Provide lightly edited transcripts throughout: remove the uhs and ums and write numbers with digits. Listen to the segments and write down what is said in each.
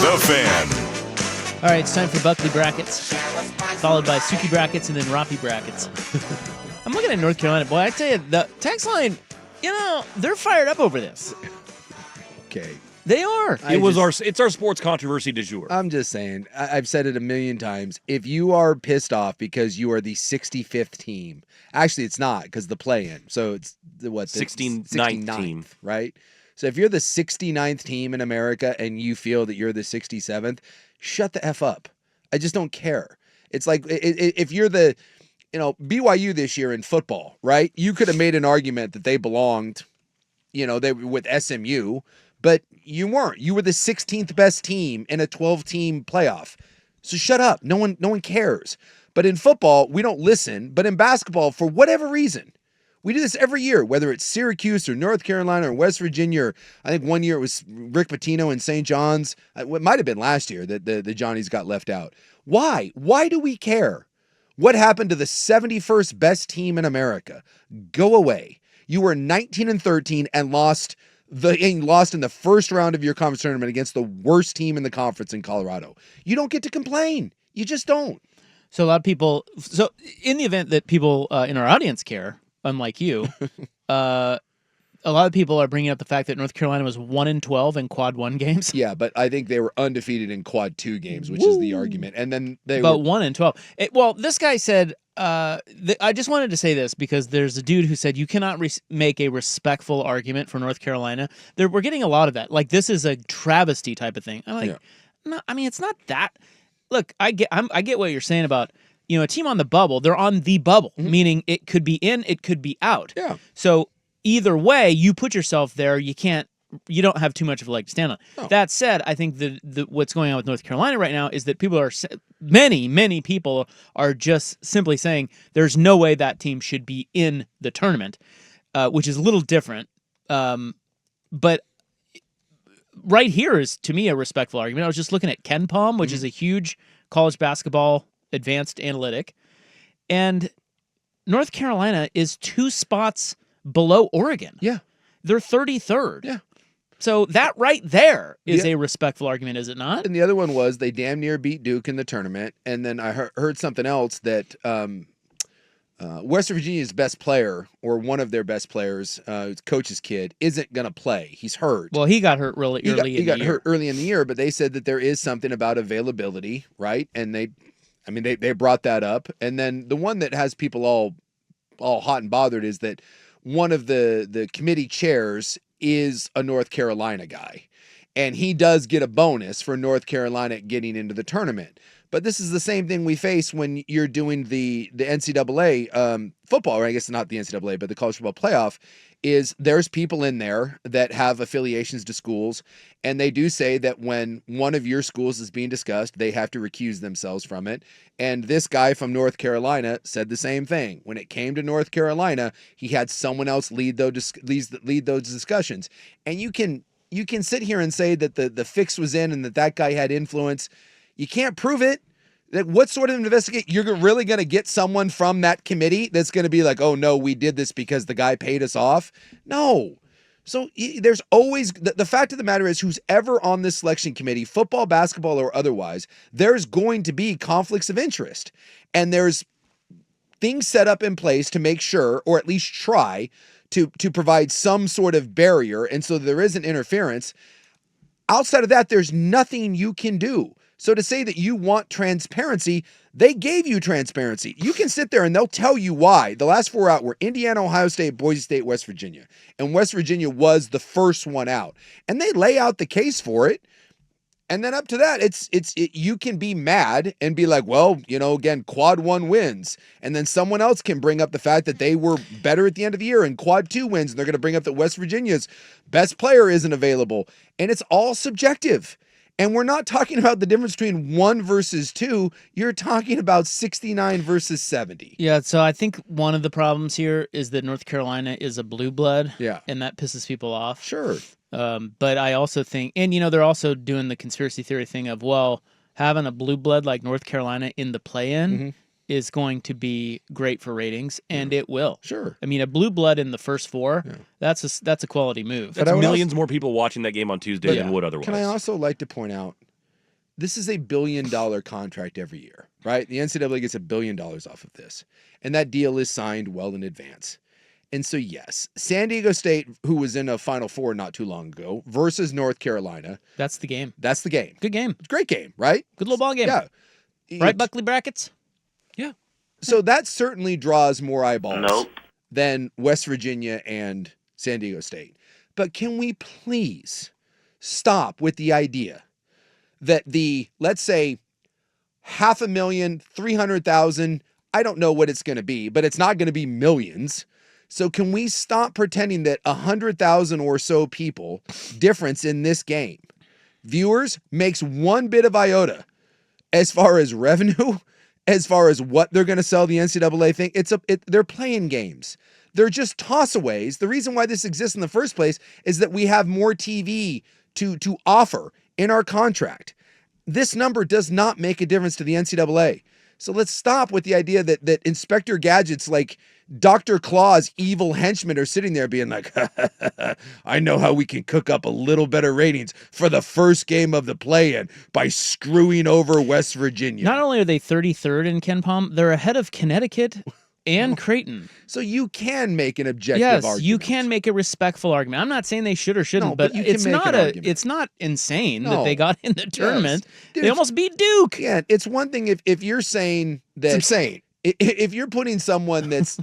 The Fan. All right, it's time for Buckley brackets, followed by Suke brackets and then Roppy brackets. I'm looking at North Carolina. Boy, I tell you, the text line, they're fired up over this. Okay. They are. It's our sports controversy du jour. I'm just saying, I've said it a million times. If you are pissed off because you are the 65th team, actually it's not because the play-in. So it's the 69th team, right? So if you're the 69th team in America and you feel that you're the 67th, shut the F up. I just don't care. It's like if you're the, BYU this year in football, right? You could have made an argument that they belonged, they were with SMU, but you weren't. You were the 16th best team in a 12-team playoff. So shut up. No one cares. But in football, we don't listen. But in basketball, for whatever reason, we do this every year, whether it's Syracuse or North Carolina or West Virginia. Or I think one year it was Rick Pitino and St. John's. It might have been last year that the Johnnies got left out. Why? Why do we care? What happened to the 71st best team in America? Go away. You were 19-13 and lost in the first round of your conference tournament against the worst team in the conference in Colorado. You don't get to complain. You just don't. So a lot of people. So in the event that people in our audience care, unlike you, a lot of people are bringing up the fact that North Carolina was 1-12 in Quad 1 games. Yeah, but I think they were undefeated in Quad 2 games, which is the argument. And then they but were 1-12. Well, this guy said. I just wanted to say this because there's a dude who said you cannot make a respectful argument for North Carolina. We're getting a lot of that. Like this is a travesty type of thing. I'm like, no, I mean it's not that. Look, I get what you're saying about a team on the bubble. They're on the bubble, meaning it could be in, it could be out. Yeah. So either way, you put yourself there. You don't have too much of a leg to stand on. No. That said, I think the what's going on with North Carolina right now is that many people are just simply saying there's no way that team should be in the tournament, which is a little different. But right here is, to me, a respectful argument. I was just looking at KenPom, which is a huge college basketball advanced analytic, and North Carolina is 2 spots below Oregon. Yeah. They're 33rd. Yeah. So that right there is a respectful argument, is it not? And the other one was they damn near beat Duke in the tournament. And then I heard something else that West Virginia's best player, or one of their best players, coach's kid, isn't going to play. He's hurt. Well, he got hurt really early in the year. He got hurt early in the year, but they said that there is something about availability, right? And they brought that up. And then the one that has people all hot and bothered is that one of the committee chairs is a North Carolina guy, and he does get a bonus for North Carolina getting into the tournament. But this is the same thing we face when you're doing the NCAA football, or I guess not the NCAA, but the college football playoff, is there's people in there that have affiliations to schools, and they do say that when one of your schools is being discussed, they have to recuse themselves from it. And this guy from North Carolina said the same thing. When it came to North Carolina, he had someone else lead those discussions. And you can sit here and say that the fix was in and that guy had influence. You can't prove it. What sort of investigate? You're really going to get someone from that committee that's going to be like, oh, no, we did this because the guy paid us off? No. So there's always, the fact of the matter is, who's ever on this selection committee, football, basketball, or otherwise, there's going to be conflicts of interest. And there's things set up in place to make sure, or at least try to provide some sort of barrier. And so there isn't interference. Outside of that, there's nothing you can do. So to say that you want transparency, they gave you transparency. You can sit there and they'll tell you why. The last 4 out were Indiana, Ohio State, Boise State, West Virginia. And West Virginia was the first one out. And they lay out the case for it. And then up to that, you can be mad and be like, well, again, Quad 1 wins. And then someone else can bring up the fact that they were better at the end of the year and Quad 2 wins. And they're going to bring up that West Virginia's best player isn't available. And it's all subjective. And we're not talking about the difference between 1 versus 2. You're talking about 69 versus 70. Yeah, so I think one of the problems here is that North Carolina is a blue blood. Yeah. And that pisses people off. Sure. But I also think, and they're also doing the conspiracy theory thing of, well, having a blue blood like North Carolina in the play-in is going to be great for ratings, and it will. Sure. I mean, a blue blood in the first 4, that's a quality move. That's millions more people watching that game on Tuesday than would otherwise. Can I also like to point out, this is $1 billion contract every year, right? The NCAA gets $1 billion off of this, and that deal is signed well in advance. And so, yes, San Diego State, who was in a Final Four not too long ago, versus North Carolina. That's the game. That's the game. Good game. It's a great game, right? Good little ball game. Yeah. Right, Buckley brackets? Yeah. So that certainly draws more eyeballs than West Virginia and San Diego State. But can we please stop with the idea that let's say 500,000, 300,000, I don't know what it's going to be, but it's not going to be millions. So can we stop pretending that 100,000 or so people difference in this game, viewers, makes one bit of iota as far as revenue, as far as what they're going to sell the NCAA thing? They're playing games. They're just tossaways. The reason why this exists in the first place is that we have more TV to offer in our contract. This number does not make a difference to the NCAA. So let's stop with the idea that Inspector Gadget's like Dr. Claw's evil henchmen are sitting there being like, I know how we can cook up a little better ratings for the first game of the play-in by screwing over West Virginia. Not only are they 33rd in Ken Palm, they're ahead of Connecticut and Creighton. So you can make an objective yes, argument. you can make a respectful argument. I'm not saying they should or shouldn't, No, but you can it's make not an argument. it's not insane that No. they got in the tournament. Dude, they almost beat Duke. Yeah, it's one thing if you're saying that It's insane. If you're putting someone that's,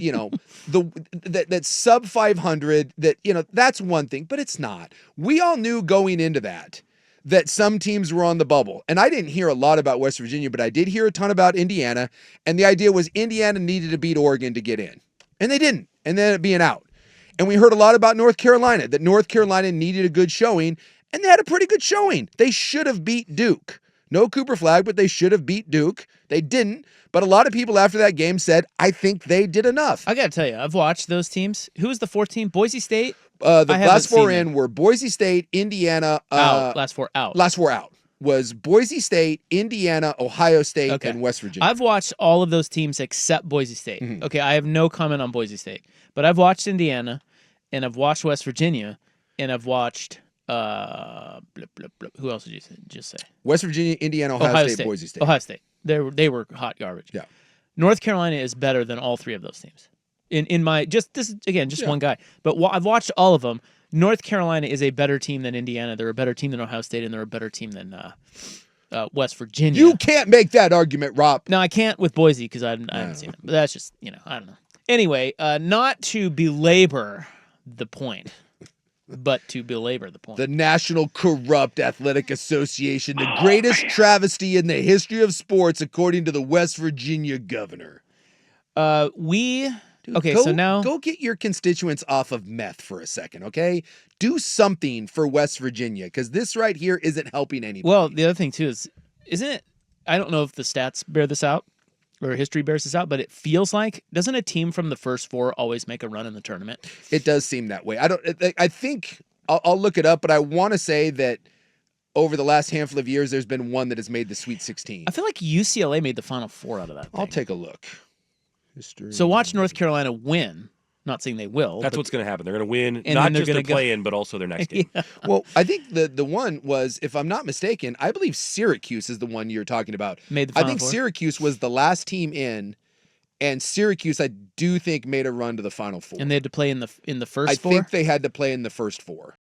that's sub 500, that, that's one thing, but it's not. We all knew going into that some teams were on the bubble. And I didn't hear a lot about West Virginia, but I did hear a ton about Indiana. And the idea was Indiana needed to beat Oregon to get in. And they didn't. And then it being out. And we heard a lot about North Carolina, that North Carolina needed a good showing. And they had a pretty good showing. They should have beat Duke. No Cooper flag, but they should have beat Duke. They didn't. But a lot of people after that game said, I think they did enough. I got to tell you, I've watched those teams. Who was the fourth team? Boise State? The I haven't last four seen in it. were Boise State, Indiana. Out. Last four out. Last four out was Boise State, Indiana, Ohio State, Okay. and West Virginia. I've watched all of those teams except Boise State. Mhm. Okay, I have no comment on Boise State. But I've watched Indiana, and I've watched West Virginia, and I've watched who else did you just say? West Virginia, Indiana, Ohio State, Boise State. Ohio State. They were hot garbage. Yeah. North Carolina is better than all three of those teams. In my this is again just one guy, but I've watched all of them. North Carolina is a better team than Indiana. They're a better team than Ohio State, and they're a better team than West Virginia. You can't make that argument, Rob. No, I can't with Boise because I haven't seen it. But that's just I don't know. Anyway, not to belabor the point, but to belabor the point. The National Corrupt Athletic Association, the greatest travesty in the history of sports, according to the West Virginia governor. Dude, okay, go, so now go get your constituents off of meth for a second, okay? Do something for West Virginia, because this right here isn't helping anybody. Well, the other thing too is, isn't it? I don't know if the stats bear this out or history bears this out, but it feels like doesn't a team from the first four always make a run in the tournament? It does seem that way. I think I'll look it up, but I want to say that over the last handful of years, there's been one that has made the Sweet 16. I feel like UCLA made the Final Four out of that. I'll thing. take a look. History. So watch North Carolina win. Not saying they will. That's but what's going to happen. They're going to win then not they're just their gonna go- play-in, but also their next game. Yeah. Well, I think the one was, if I'm not mistaken, I believe Syracuse is the one you're talking about. Made the I Final think Four? Syracuse was the last team in, and Syracuse, I do think, made a run to the Final Four. And they had to play in the first I four. think they had to play in the first four.